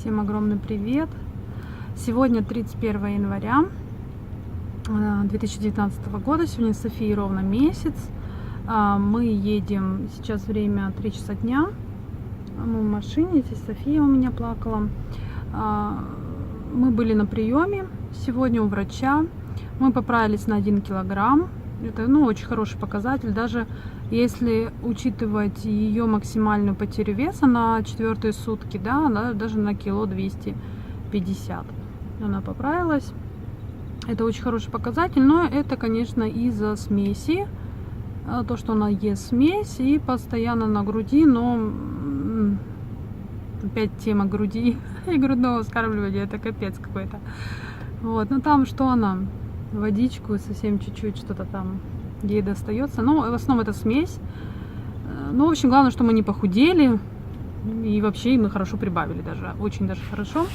Всем огромный привет! Сегодня 31 января 2019 года. Сегодня Софии ровно месяц. Мы едем, сейчас время 3 часа дня. Мы в машине, здесь София у меня плакала. Мы были на приеме сегодня у врача. Мы поправились на 1 килограмм. Это очень хороший показатель, даже если учитывать ее максимальную потерю веса на 4-е сутки, да, она даже на кило 250 она поправилась. Это очень хороший показатель, но это, конечно, из-за смеси, то, что она ест смесь и постоянно на груди, но опять тема груди и грудного вскармливания, это капец какой-то. Вот, ну там что она? Водичку, совсем чуть-чуть что-то там ей достается. Но в основном это смесь. Ну, в общем, главное, что мы не похудели. И вообще мы хорошо прибавили даже. Очень даже хорошо.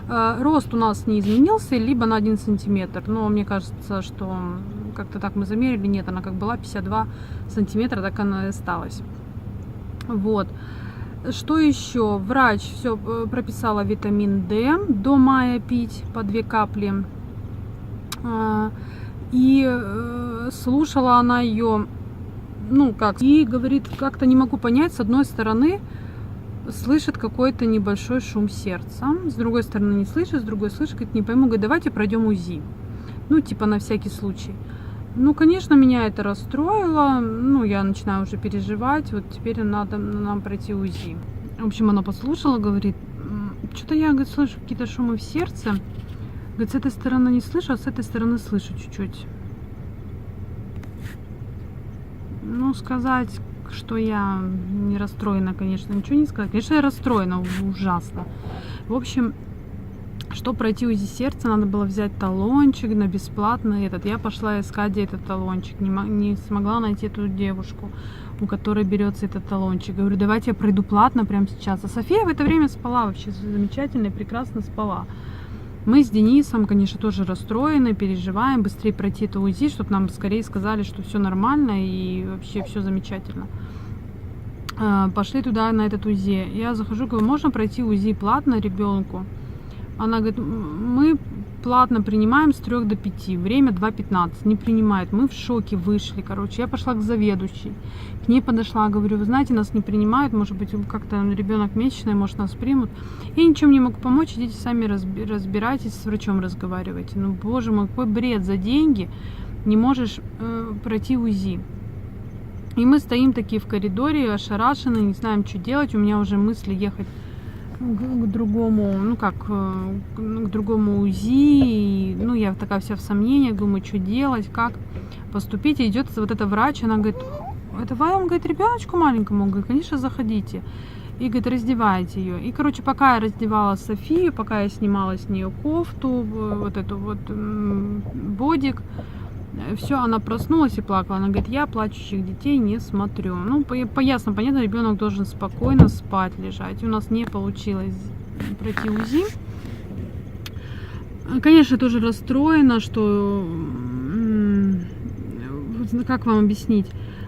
Рост у нас не изменился, либо на 1 сантиметр. Но мне кажется, что как-то так мы замерили. Нет, она как была 52 сантиметра, так она и осталась. Вот. Что еще? Врач все прописала витамин D до мая пить по 2 капли. И слушала она ее, и говорит, как-то не могу понять, с одной стороны слышит какой-то небольшой шум сердца, с другой стороны не слышит, с другой слышит, говорит, не пойму, говорит, давайте пройдем УЗИ, типа на всякий случай. Конечно, меня это расстроило, я начинаю уже переживать, вот теперь надо нам пройти УЗИ. В общем, она послушала, говорит, что-то я, говорит, слышу какие-то шумы в сердце. Говорит, с этой стороны не слышу, а с этой стороны слышу чуть-чуть. Сказать, что я не расстроена, конечно, ничего не сказать. Конечно, я расстроена ужасно. В общем, чтобы пройти УЗИ сердца, надо было взять талончик на бесплатный этот. Я пошла искать, где этот талончик. Не смогла найти эту девушку, у которой берется этот талончик. Говорю, давайте я пройду платно прямо сейчас. А София в это время спала вообще замечательно и прекрасно спала. Мы с Денисом, конечно, тоже расстроены, переживаем быстрее пройти это УЗИ, чтобы нам скорее сказали, что все нормально и вообще все замечательно. Пошли туда, на этот УЗИ. Я захожу, говорю, можно пройти УЗИ платно ребенку? Она говорит, мы платно принимаем с 3 до 5, время 2:15, не принимает. Мы в шоке вышли, я пошла к заведующей, к ней подошла, говорю, вы знаете, нас не принимают, может быть, как-то ребенок месячный, может, нас примут. Я ничем не могу помочь, идите сами разбирайтесь, с врачом разговаривайте. Боже мой, какой бред, за деньги не можешь пройти УЗИ. И мы стоим такие в коридоре, ошарашенные, не знаем, что делать, у меня уже мысли ехать к другому, к другому УЗИ, я такая вся в сомнениях, думаю, что делать, как поступить. И идет вот эта врач, она говорит, это вам, говорит, ребеночку маленькому, говорит, конечно, заходите. И, говорит, раздевайте ее. И, пока я раздевала Софию, пока я снимала с нее кофту, вот эту вот бодик, все, она проснулась и плакала. Она говорит, я плачущих детей не смотрю. Ясно, понятно, ребенок должен спокойно спать, лежать. У нас не получилось пройти УЗИ. Конечно, я тоже расстроена, что, как вам объяснить,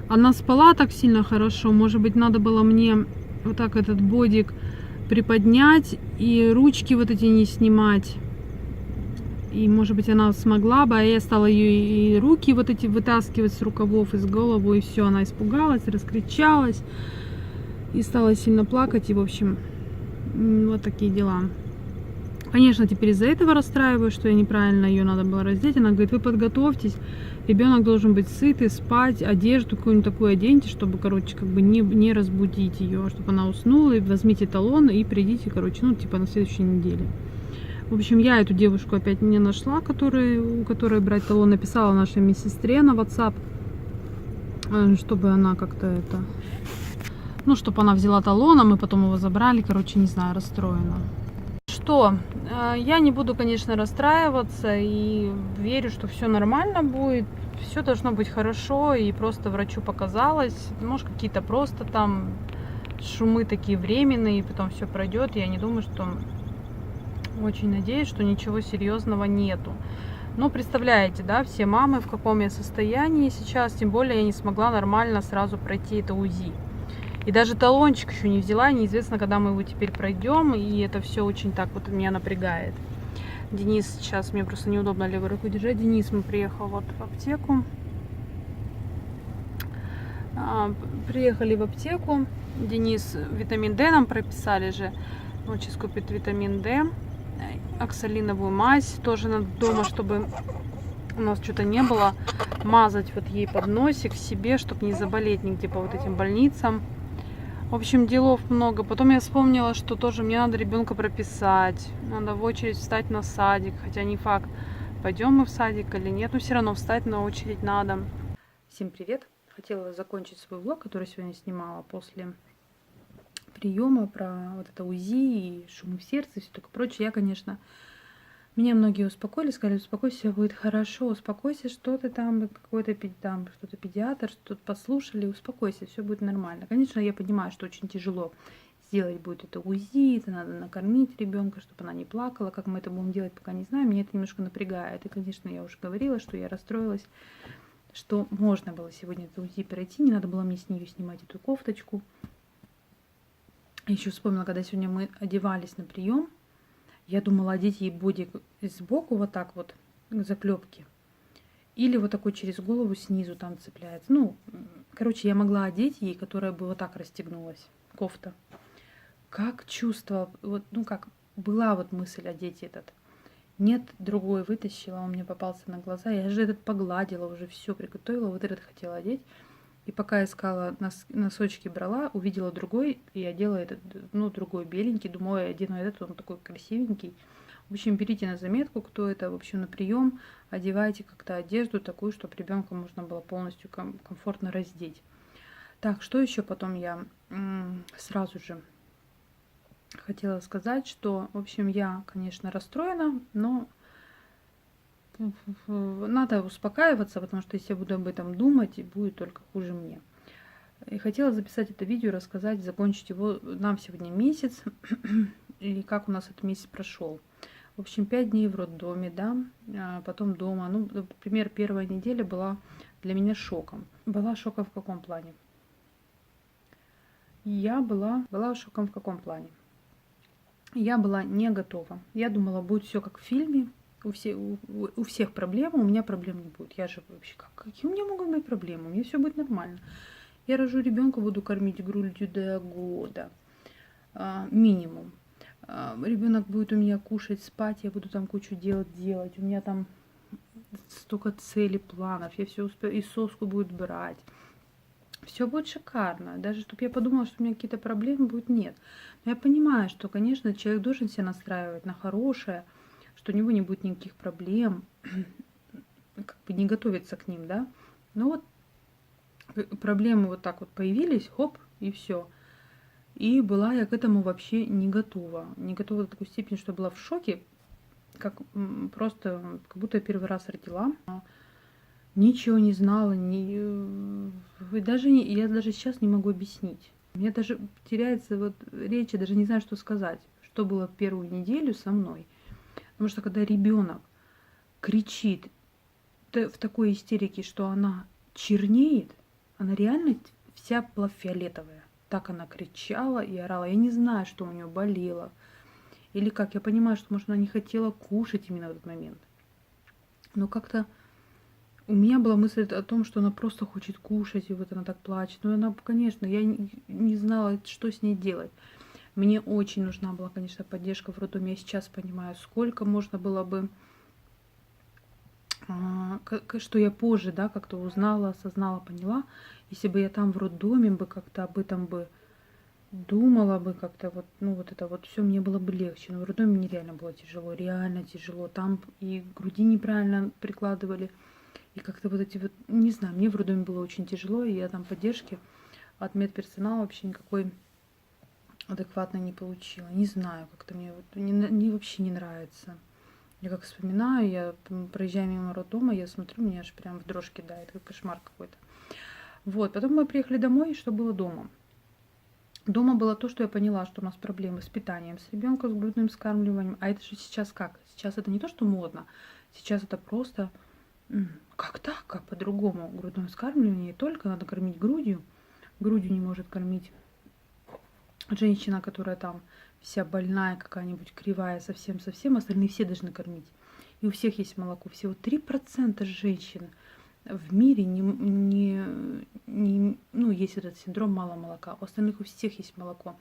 она спала так сильно хорошо, может быть, надо было мне вот так этот бодик приподнять и ручки вот эти не снимать. И, может быть, она смогла бы, а я стала ее и руки вот эти вытаскивать с рукавов, из головы, и все, она испугалась, раскричалась и стала сильно плакать, и, в общем, вот такие дела. Конечно, теперь из-за этого расстраиваюсь, что я неправильно ее надо было раздеть. Она говорит, вы подготовьтесь, ребенок должен быть сытый, спать, одежду какую-нибудь такую оденьте, чтобы, не разбудить ее, чтобы она уснула, и возьмите талон и придите, на следующей неделе. В общем, я эту девушку опять не нашла, у которой брать талон. Написала нашей медсестре на WhatsApp, чтобы она как-то чтобы она взяла талон, а мы потом его забрали. Не знаю, расстроена. Что? Я не буду, конечно, расстраиваться и верю, что все нормально будет. Все должно быть хорошо, и просто врачу показалось. Может, какие-то просто там шумы такие временные, и потом все пройдет. Я не думаю, что... Очень надеюсь, что ничего серьезного нету. Представляете, да, все мамы, в каком я состоянии сейчас. Тем более я не смогла нормально сразу пройти это УЗИ. И даже талончик еще не взяла, неизвестно, когда мы его теперь пройдем, и это все очень так вот меня напрягает. Денис сейчас, мне просто неудобно левой рукой держать. Денис, мы приехал вот в аптеку. Приехали в аптеку. Денис, витамин D нам прописали же. Он сейчас купит витамин D. Оксалиновую мазь тоже надо дома, чтобы у нас что-то не было. Мазать вот ей под носик себе, чтобы не заболеть нигде по вот этим больницам. В общем, делов много. Потом я вспомнила, что тоже мне надо ребенка прописать. Надо в очередь встать на садик. Хотя не факт, пойдем мы в садик или нет. Но все равно встать на очередь надо. Всем привет. Хотела закончить свой влог, который сегодня снимала после приема про вот это УЗИ и шумы в сердце и все такое прочее. Я, конечно, меня многие успокоили, сказали, успокойся, все будет хорошо, успокойся, что ты там, какой-то там, что-то педиатр, что-то послушали, успокойся, все будет нормально. Конечно, я понимаю, что очень тяжело сделать будет это УЗИ, это надо накормить ребенка, чтобы она не плакала, как мы это будем делать, пока не знаю, меня это немножко напрягает. И, конечно, я уже говорила, что я расстроилась, что можно было сегодня это УЗИ пройти, не надо было мне с нее снимать эту кофточку. Еще вспомнила, когда сегодня мы одевались на прием, я думала одеть ей бодик сбоку вот так вот, к заклепке. Или вот такой через голову снизу там цепляется. Ну, короче, я могла одеть ей, которая бы вот так расстегнулась, кофта. Как чувствовала, вот, ну как, была вот мысль одеть этот. Нет, другой вытащила, он мне попался на глаза. Я же этот погладила, уже все приготовила, вот этот хотела одеть. И пока искала, носочки брала, увидела другой и одела этот, ну, другой беленький. Думаю, я одену этот, он такой красивенький. В общем, берите на заметку, кто это, в общем, на прием. Одевайте как-то одежду такую, чтобы ребенка можно было полностью комфортно раздеть. Так, что еще потом я сразу же хотела сказать, что, в общем, я, конечно, расстроена, но надо успокаиваться, потому что если я буду об этом думать, и будет только хуже мне. И хотела записать это видео, рассказать, закончить его. Нам сегодня месяц, и как у нас этот месяц прошел. В общем, 5 дней в роддоме, да, а потом дома. Ну, например, первая неделя была для меня шоком. Была шоком в каком плане? Я была шоком в каком плане? Я была не готова. Я думала, будет все как в фильме. У всех проблемы, у меня проблем не будет. Я же вообще, какие у меня могут быть проблемы? У меня все будет нормально. Я рожу ребенка, буду кормить грудью до года. Минимум. Ребенок будет у меня кушать, спать, я буду там кучу делать. У меня там столько целей, планов. Я все успею, и соску будет брать. Все будет шикарно. Даже чтобы я подумала, что у меня какие-то проблемы будут, нет. Но я понимаю, что, конечно, человек должен себя настраивать на хорошее, что у него не будет никаких проблем, как бы не готовиться к ним, да. Но вот проблемы вот так вот появились, хоп, и все. И была я к этому вообще не готова. Не готова до такой степени, что была в шоке, как просто, как будто я первый раз родила. Ничего не знала, я даже сейчас не могу объяснить. У меня даже теряется вот речь, я даже не знаю, что сказать, что было в первую неделю со мной. Потому что когда ребенок кричит в такой истерике, что она чернеет, она реально вся была фиолетовая. Так она кричала и орала. Я не знаю, что у нее болело. Или как, я понимаю, что, может, она не хотела кушать именно в этот момент. Но как-то у меня была мысль о том, что она просто хочет кушать, и вот она так плачет. Но она, конечно, я не знала, что с ней делать. Мне очень нужна была, конечно, поддержка в роддоме. Я сейчас понимаю, сколько можно было бы, что я позже, да, как-то узнала, осознала, поняла. Если бы я там в роддоме бы как-то об этом бы думала бы как-то вот, ну вот это вот все мне было бы легче. Но в роддоме мне реально было тяжело, реально тяжело. Там и груди неправильно прикладывали, и как-то вот эти вот, не знаю, мне в роддоме было очень тяжело, и я там поддержки от медперсонала вообще никакой адекватно не получила. Не знаю, как-то мне вот вообще не нравится. Я как вспоминаю, я проезжаю мимо роддома, я смотрю, меня аж прям в дрожь кидает, как кошмар какой-то. Вот, потом мы приехали домой, и что было дома? Дома было то, что я поняла, что у нас проблемы с питанием, с ребенком, с грудным вскармливанием. А это же сейчас как? Сейчас это не то, что модно. Сейчас это просто как так, как по-другому. Грудное вскармливание не только надо кормить грудью. Грудью не может кормить женщина, которая там вся больная, какая-нибудь кривая, совсем-совсем, остальные все должны кормить. И у всех есть молоко. Всего 3% женщин в мире ну, есть этот синдром мало молока. У остальных у всех есть молоко.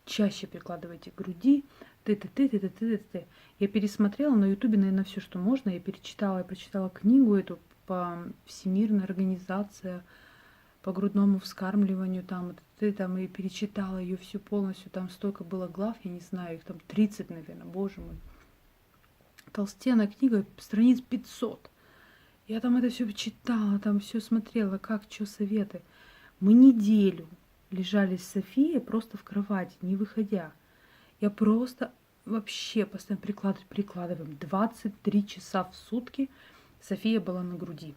Чаще прикладывайте к груди. Ты. Я пересмотрела на Ютубе, наверное, все, что можно. Я прочитала книгу эту по Всемирной организации по грудному вскармливанию, там, ты там и перечитала ее всю полностью, там столько было глав, я не знаю, их там 30, наверное, боже мой. Толстенная книга, страниц 500. Я там это все читала, там все смотрела, как, что советы. Мы неделю лежали с Софией просто в кровати, не выходя. Я просто вообще постоянно прикладываем. 23 часа в сутки София была на груди.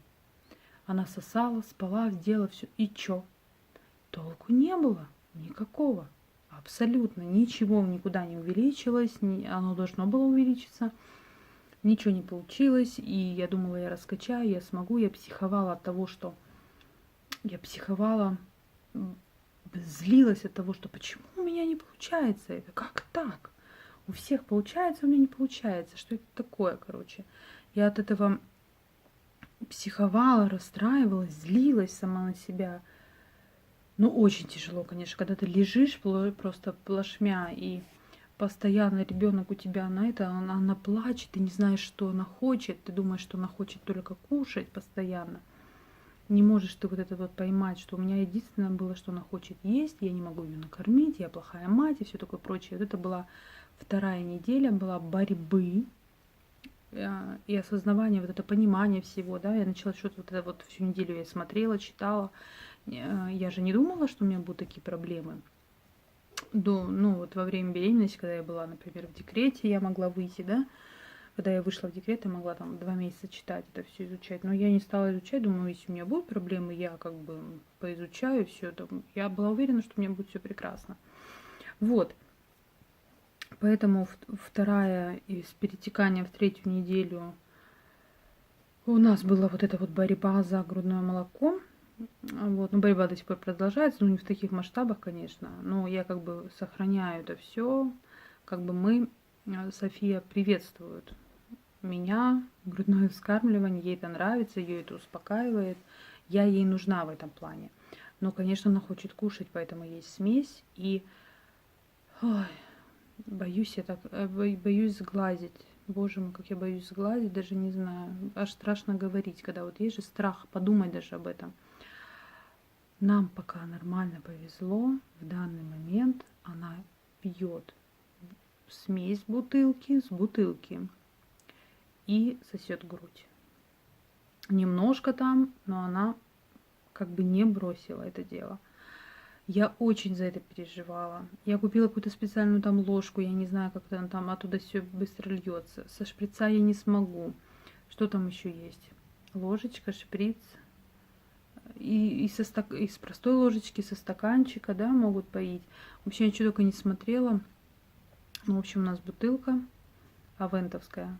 Она сосала, спала, сделала все. И чё? Толку не было. Никакого. Абсолютно. Ничего никуда не увеличилось. Оно должно было увеличиться. Ничего не получилось. И я думала, я раскачаю, я смогу. Я психовала от того, что... Я психовала, злилась от того, что почему у меня не получается это? Как так? У всех получается, у меня не получается. Что это такое, короче? Я от этого психовала, расстраивалась, злилась сама на себя. Ну, очень тяжело, конечно, когда ты лежишь просто плашмя, и постоянно ребенок у тебя на это, она плачет, ты не знаешь, что она хочет, ты думаешь, что она хочет только кушать постоянно. Не можешь ты вот это вот поймать, что у меня единственное было, что она хочет есть, я не могу ее накормить, я плохая мать и все такое прочее. Вот это была вторая неделя, была борьбы и осознавание, вот это понимание всего, да, я начала что-то вот это вот всю неделю я смотрела, читала. Я же не думала, что у меня будут такие проблемы. Ну, вот во время беременности, когда я была, например, в декрете, я могла выйти, да, когда я вышла в декрет, я могла там 2 месяца читать, это все изучать. Но я не стала изучать, думаю, если у меня будут проблемы, я как бы поизучаю все это. Я была уверена, что у меня будет все прекрасно. Вот. Поэтому вторая из перетекания в третью неделю у нас была вот эта вот борьба за грудное молоко. Вот, ну, борьба до сих пор продолжается, но не в таких масштабах, конечно. Но я как бы сохраняю это все. Как бы София приветствует меня, грудное вскармливание, ей это нравится, ее это успокаивает. Я ей нужна в этом плане. Но, конечно, она хочет кушать, поэтому есть смесь. И боюсь боюсь сглазить. Боже мой, как я боюсь сглазить, даже не знаю. Аж страшно говорить, когда вот есть же страх подумать даже об этом. Нам пока нормально повезло. В данный момент она пьет смесь с бутылки и сосет грудь. Немножко там, но она как бы не бросила это дело. Я очень за это переживала. Я купила какую-то специальную там ложку, я не знаю, как там оттуда все быстро льется. Со шприца я не смогу. Что там еще есть? Ложечка, шприц. И с простой ложечки, со стаканчика, да, могут поить. В общем, я ничего только не смотрела. Ну, в общем, у нас бутылка авентовская.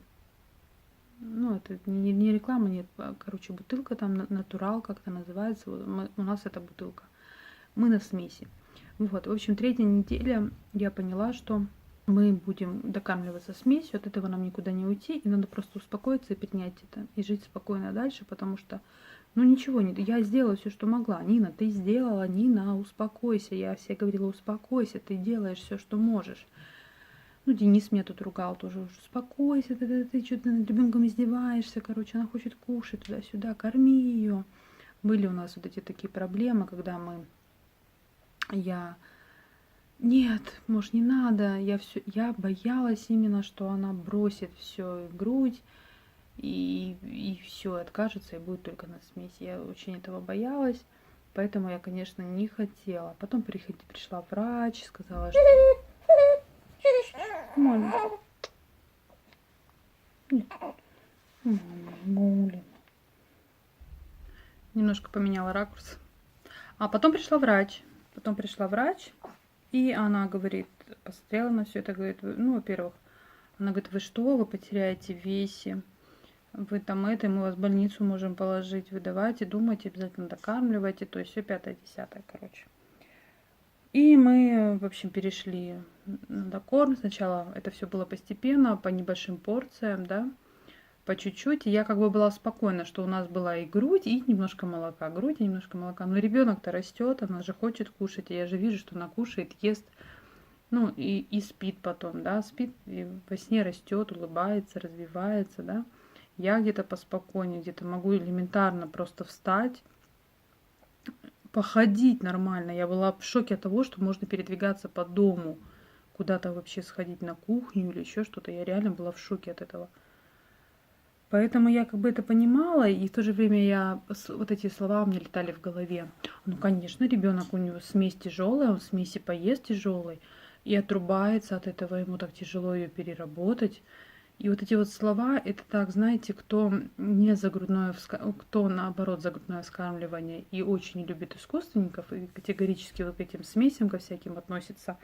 Ну, это не реклама, нет. Короче, бутылка там, натурал, как-то называется. У нас это бутылка. Мы на смеси. Вот, в общем, третья неделя я поняла, что мы будем докармливаться смесью, от этого нам никуда не уйти, и надо просто успокоиться и принять это, и жить спокойно дальше, потому что, ну, ничего не... Я сделала все, что могла. Нина, ты сделала, Нина, успокойся. Я все говорила, успокойся, ты делаешь все, что можешь. Ну, Денис меня тут ругал тоже, успокойся, ты что-то над ребенком издеваешься, короче, она хочет кушать туда-сюда, корми ее. Были у нас вот эти такие проблемы, когда нет, может, не надо. Я боялась именно, что она бросит все в грудь и все, откажется и будет только на смесь. Я очень этого боялась, поэтому я, конечно, не хотела. Потом пришла врач, сказала, что... Мама, немножко поменяла ракурс. А потом пришла врач, и она говорит, посмотрела на все это, говорит, ну, во-первых, она говорит, вы что, вы потеряете в весе, вы там мы вас в больницу можем положить, вы давайте, думайте, обязательно докармливайте, то есть все 5-10, короче. И мы, в общем, перешли на докорм. Сначала это все было постепенно, по небольшим порциям, да, по чуть-чуть. И я как бы была спокойна, что у нас была и грудь, и немножко молока. Грудь и немножко молока. Но ребенок-то растет, она же хочет кушать. И я же вижу, что она кушает, ест. Ну, и спит потом, да, спит, и во сне растет, улыбается, развивается, да. Я где-то поспокойнее, где-то могу элементарно просто встать, походить нормально. Я была в шоке от того, что можно передвигаться по дому, куда-то вообще сходить на кухню или еще что-то. Я реально была в шоке от этого. Поэтому я как бы это понимала, и в то же время вот эти слова у меня летали в голове. Ну, конечно, ребенок, у него смесь тяжелая, он смеси поест тяжелый, и отрубается от этого, ему так тяжело ее переработать. И вот эти вот слова, это так, знаете, кто не за грудное, кто наоборот за грудное вскармливание и очень не любит искусственников, и категорически вот к этим смесям ко всяким относится.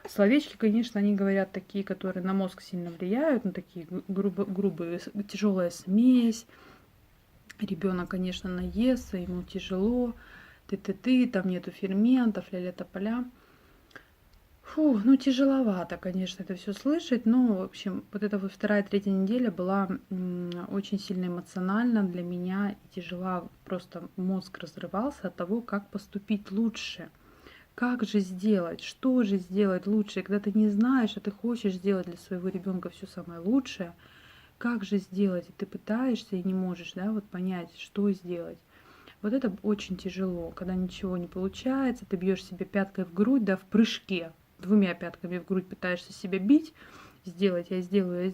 Словечки, конечно, они говорят такие, которые на мозг сильно влияют, ну такие грубые, тяжелая смесь. Ребенок, конечно, наестся, ему тяжело, ты, там нету ферментов, ля-ля-тополя. Фу, ну тяжеловато, конечно, это все слышать, но, в общем, вот эта вот вторая-третья неделя была очень сильно эмоциональна для меня и тяжела, просто мозг разрывался от того, как поступить лучше. Как же сделать? Что же сделать лучше? Когда ты не знаешь, а ты хочешь сделать для своего ребенка все самое лучшее, как же сделать? И ты пытаешься и не можешь, да, вот понять, что сделать. Вот это очень тяжело, когда ничего не получается, ты бьешь себе пяткой в грудь, да, в прыжке, двумя пятками в грудь пытаешься себя бить, сделать, я сделаю,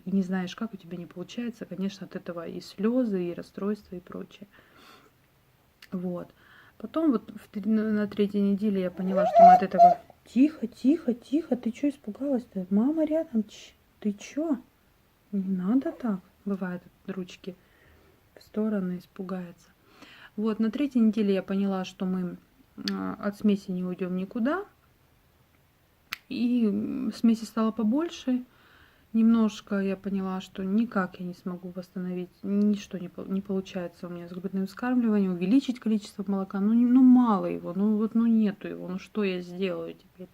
и не знаешь, как у тебя не получается, конечно, от этого и слезы, и расстройства, и прочее. Вот. Потом вот на третьей неделе я поняла, что мы от этого... Тихо, тихо, тихо, ты что испугалась-то? Мама рядом, ты чё? Не надо так. Бывает, ручки в стороны испугается. Вот, на третьей неделе я поняла, что мы от смеси не уйдем никуда. И смеси стало побольше. Немножко я поняла, что никак я не смогу восстановить, ничто не получается у меня с грудным вскармливанием, увеличить количество молока, ну мало его, ну нету его, ну что я сделаю теперь?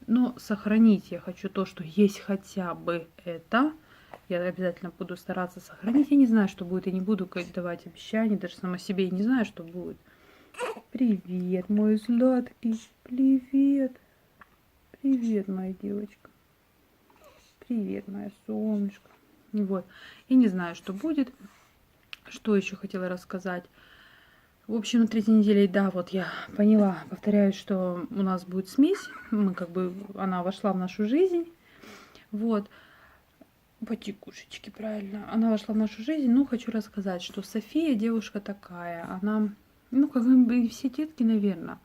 Но сохранить я хочу то, что есть хотя бы это. Я обязательно буду стараться сохранить. Я не знаю, что будет, я не буду давать обещаний, даже сама себе я не знаю, что будет. Привет, мой сладкий, привет. Привет, моя девочка. Привет, моя солнышко. Вот. Я не знаю, что будет. Что еще хотела рассказать. В общем, на третьей неделе, да, вот я поняла, повторяю, что у нас будет смесь. Мы как бы, она вошла в нашу жизнь. Вот. Потекушечки, правильно. Она вошла в нашу жизнь. Ну, хочу рассказать, что София девушка такая. Она, ну, как бы все детки, наверное.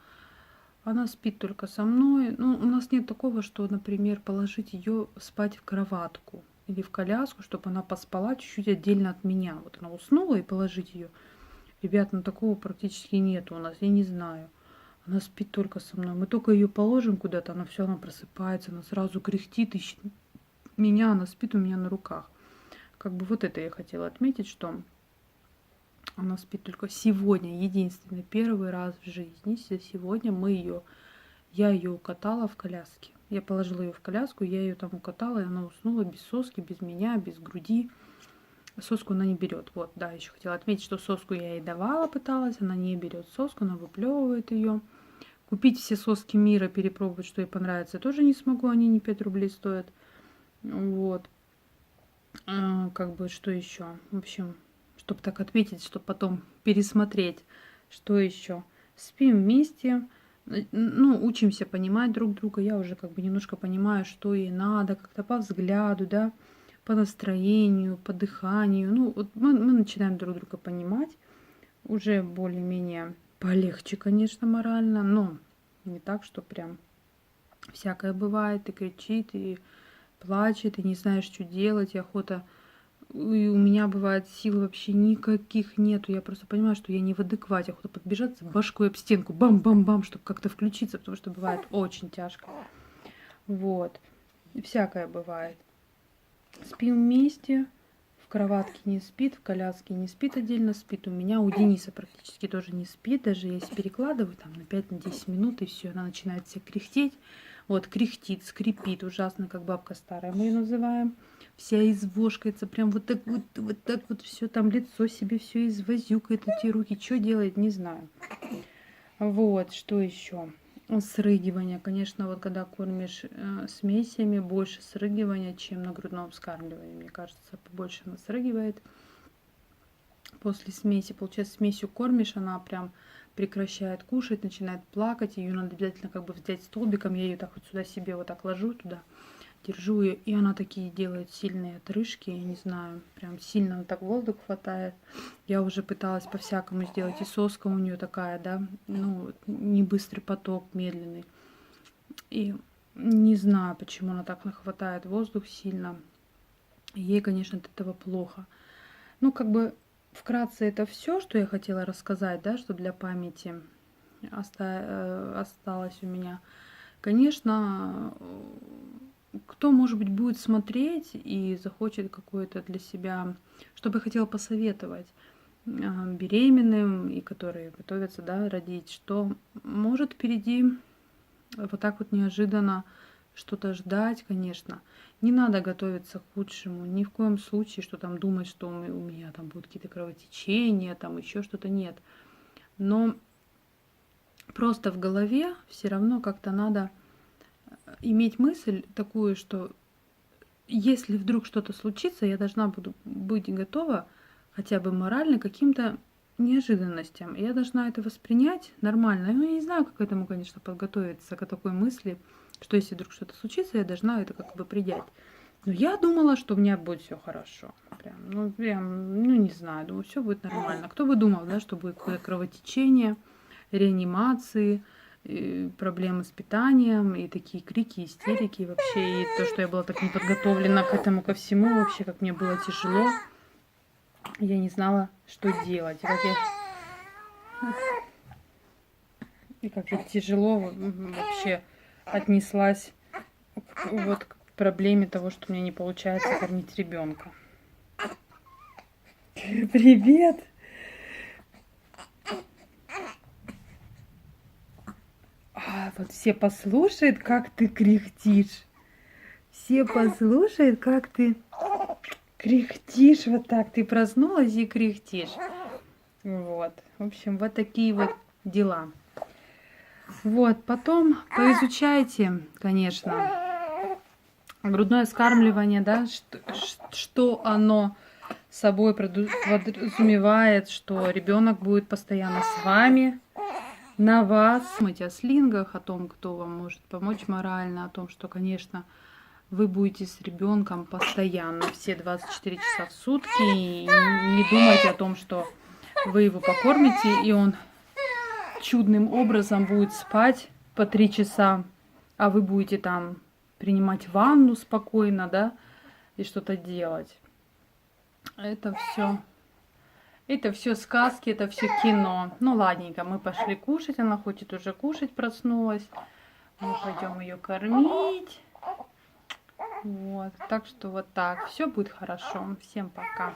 Она спит только со мной. Ну, у нас нет такого, что, например, положить ее спать в кроватку или в коляску, чтобы она поспала чуть-чуть отдельно от меня. Вот она уснула и положить ее. Ребят, ну такого практически нет у нас, я не знаю. Она спит только со мной. Мы только ее положим куда-то, она все, она просыпается, она сразу кряхтит, ищет меня, она спит у меня на руках. Как бы вот это я хотела отметить, что она спит только сегодня, единственный, первый раз в жизни. Сегодня я ее укатала в коляске. Я положила ее в коляску, я ее там укатала, и она уснула без соски, без меня, без груди. Соску она не берет. Вот, да, еще хотела отметить, что соску я ей давала, пыталась, она не берет соску, она выплевывает ее. Купить все соски мира, перепробовать, что ей понравится, тоже не смогу, они не 5 рублей стоят. Вот. Как бы, что еще? В общем, чтобы так отметить, чтобы потом пересмотреть, что еще. Спим вместе, ну, учимся понимать друг друга. Я уже как бы немножко понимаю, что ей надо, как-то по взгляду, да, по настроению, по дыханию. Ну, вот мы начинаем друг друга понимать. Уже более-менее полегче, конечно, морально, но не так, что прям всякое бывает, и кричит, и плачет, и не знаешь, что делать, и охота. И у меня бывает сил вообще никаких нету. Я просто понимаю, что я не в адеквате. Охота подбежать с башкой об стенку, бам-бам-бам, чтобы как-то включиться, потому что бывает очень тяжко. Вот. Всякое бывает. Спим вместе, в кроватке не спит, в коляске не спит, отдельно спит. У меня, у Дениса практически тоже не спит. Даже если перекладываю там на 5-10 минут, и все, она начинает все кряхтеть. Вот, кряхтит, скрипит ужасно, как бабка старая, мы ее называем. Вся извошкается, прям вот так вот все там, лицо себе все извозюкает, эти руки. Что делает, не знаю. Вот, что еще? Срыгивание. Конечно, вот когда кормишь смесями, больше срыгивания, чем на грудном вскармливании. Мне кажется, побольше она срыгивает. После смеси, получается, смесью кормишь, она прям прекращает кушать, начинает плакать. Ее надо обязательно как бы взять столбиком. Я ее так вот сюда себе вот так ложу, туда держу ее. И она такие делает сильные отрыжки, я не знаю, прям сильно так воздух хватает. Я уже пыталась по-всякому сделать. И соска у нее такая, да, ну, не быстрый поток, медленный. И не знаю, почему она так нахватает воздух сильно. Ей, конечно, от этого плохо. Ну, как бы вкратце это все, что я хотела рассказать, да, что для памяти осталось у меня. Конечно, кто, может быть, будет смотреть и захочет какое-то для себя, что бы я хотела посоветовать беременным и которые готовятся, да, родить, что может впереди вот так вот неожиданно что-то ждать, конечно. Не надо готовиться к худшему, ни в коем случае, что там думать, что у меня там будут какие-то кровотечения, там еще что-то, нет. Но просто в голове все равно как-то надо иметь мысль такую, что если вдруг что-то случится, я должна буду быть готова хотя бы морально к каким-то неожиданностям. Я должна это воспринять нормально. Ну, я не знаю, как к этому, конечно, подготовиться, к такой мысли, что если вдруг что-то случится, я должна это как бы принять. Но я думала, что у меня будет все хорошо. Прям, ну, не знаю, думаю, все будет нормально. Кто бы думал, да, что будет какое-то кровотечение, реанимации, проблемы с питанием, и такие крики, истерики вообще, и то, что я была так не подготовлена к этому, ко всему, вообще, как мне было тяжело. Я не знала, что делать. И как я тяжело вообще отнеслась вот к проблеме того, что мне не получается кормить ребенка. Привет! Вот все послушают, как ты кряхтишь. Все послушают, как ты кряхтишь вот так. Ты проснулась и кряхтишь. Вот. В общем, вот такие вот дела. Вот. Потом поизучайте, конечно, грудное вскармливание, да, что оно собой подразумевает, что ребенок будет постоянно с вами, на вас. Думайте о слингах, о том, кто вам может помочь морально, о том, что, конечно, вы будете с ребенком постоянно, все 24 часа в сутки. И не думайте о том, что вы его покормите, и он чудным образом будет спать по 3 часа, а вы будете там принимать ванну спокойно, да, и что-то делать. Это все сказки, это все кино. Ну, ладненько, мы пошли кушать. Она хочет уже кушать, проснулась. Мы пойдем ее кормить. Вот, так что вот так. Все будет хорошо. Всем пока.